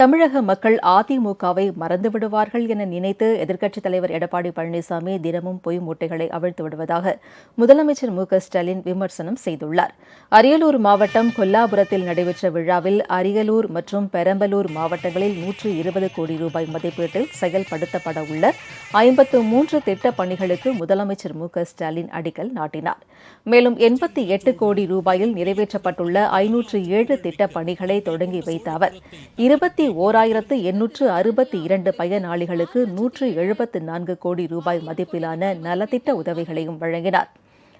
தமிழக மக்கள் அதிமுகவை மறந்துவிடுவார்கள் என நினைத்து எதிர்க்கட்சித் தலைவர் எடப்பாடி பழனிசாமி தினமும் பொய் மூட்டைகளை அவிழ்த்து விடுவதாக முதலமைச்சர் ஸ்டாலின் விமர்சனம் செய்துள்ளார். அரியலூர் மாவட்டம் கொல்லாபுரத்தில் நடைபெற்ற விழாவில் அரியலூர் மற்றும் பெரம்பலூர் மாவட்டங்களில் 120 கோடி ரூபாய் மதிப்பீட்டில் செயல்படுத்தப்பட உள்ள 53 திட்டப் பணிகளுக்கு முதலமைச்சர் ஸ்டாலின் அடிக்கல் நாட்டினார். மேலும் 88 கோடி ரூபாயில் நிறைவேற்றப்பட்டுள்ள 507 திட்டப் பணிகளை தொடங்கி வைத்த அவர் 21,862 பயனாளிகளுக்கு 174 கோடி ரூபாய் மதிப்பிலான நலத்திட்ட உதவிகளையும் வழங்கினார்.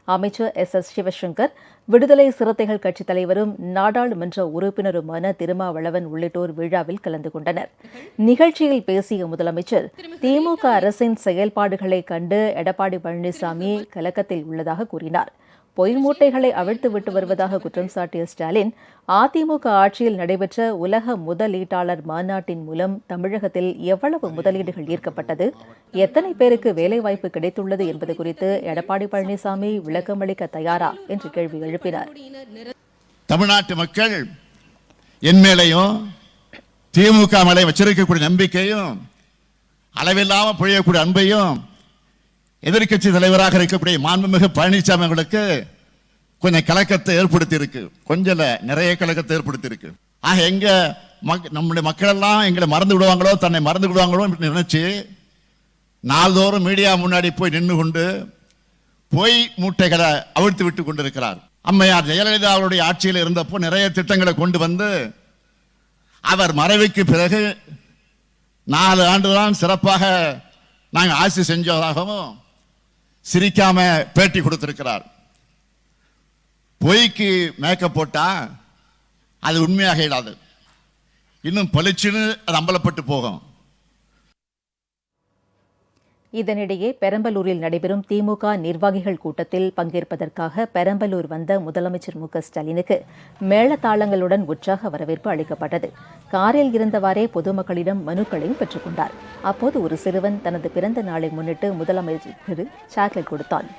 அமைச்சர் எஸ். சிவசங்கர், விடுதலை சிறுத்தைகள் கட்சித் தலைவரும் நாடாளுமன்ற உறுப்பினருமான திருமாவளவன் உள்ளிட்டோர் விழாவில் கலந்து கொண்டனர். நிகழ்ச்சியில் பேசிய முதலமைச்சர், திமுக அரசின் செயல்பாடுகளை கண்டு எடப்பாடி பழனிசாமி கலக்கத்தில் உள்ளதாக கூறினார். பொய் மூட்டைகளை அவிழ்த்து விட்டு வருவதாக குற்றம் சாட்டிய ஸ்டாலின், அதிமுக ஆட்சியில் நடைபெற்ற உலக முதலீட்டாளர் மாநாட்டின் மூலம் தமிழகத்தில் எவ்வளவு முதலீடுகள் ஈர்க்கப்பட்டது, எத்தனை பேருக்கு வேலைவாய்ப்பு கிடைத்துள்ளது என்பது குறித்து எடப்பாடி பழனிசாமி விளக்கமளிக்க தயாரா என்று கேள்வி எழுப்பினார். தமிழ்நாட்டு மக்கள் என் மேலையும் திமுக மேலே வச்சிருக்கக்கூடிய நம்பிக்கையும் அளவில்லாமல் பொழியக்கூடிய அன்பையும் எதிர்கட்சி தலைவராக இருக்கக்கூடிய மாண்புமிகு பழனிசாமி அவர்களுக்கு கொஞ்சம் கலக்கத்தை ஏற்படுத்தி இருக்கு. கொஞ்சம் நிறைய கலக்கத்தை ஏற்படுத்தி இருக்கு. ஆக எங்க நம்முடைய மக்கள் எல்லாம் எங்களை மறந்து விடுவாங்களோ, தன்னை மறந்து விடுவாங்களோ நினைச்சு நாள்தோறும் மீடியா முன்னாடி போய் நின்று கொண்டு பொய் மூட்டைகளை அவிழ்த்து விட்டு கொண்டிருக்கிறார். அம்மையார் ஜெயலலிதா அவருடைய ஆட்சியில் இருந்தப்போ நிறைய திட்டங்களை கொண்டு வந்து அவர் மறைவுக்கு பிறகு 4 ஆண்டுதான் சிறப்பாக நாங்கள் ஆட்சி செஞ்சதாகவும் சிரிக்காம பேட்டி கொடுத்திருக்கிறார். பொய்க்கு மேக்கப் போட்டா அது உண்மையாக இடாது, இன்னும் பளிச்சுன்னு அது அம்பலப்பட்டு போகும். இதனிடையே பெரம்பலூரில் நடைபெறும் திமுக நிர்வாகிகள் கூட்டத்தில் பங்கேற்பதற்காக பெரம்பலூர் வந்த முதலமைச்சர் ஸ்டாலினுக்கு மேளதாளங்களுடன் உற்சாக வரவேற்பு அளிக்கப்பட்டது. காரில் இருந்தவாறே பொதுமக்களிடம் மனுக்களையும் பெற்றுக் கொண்டார். அப்போது ஒரு சிறுவன் தனது பிறந்த நாளை முன்னிட்டு முதலமைச்சருக்கு சாக்லேட் கொடுத்தான்.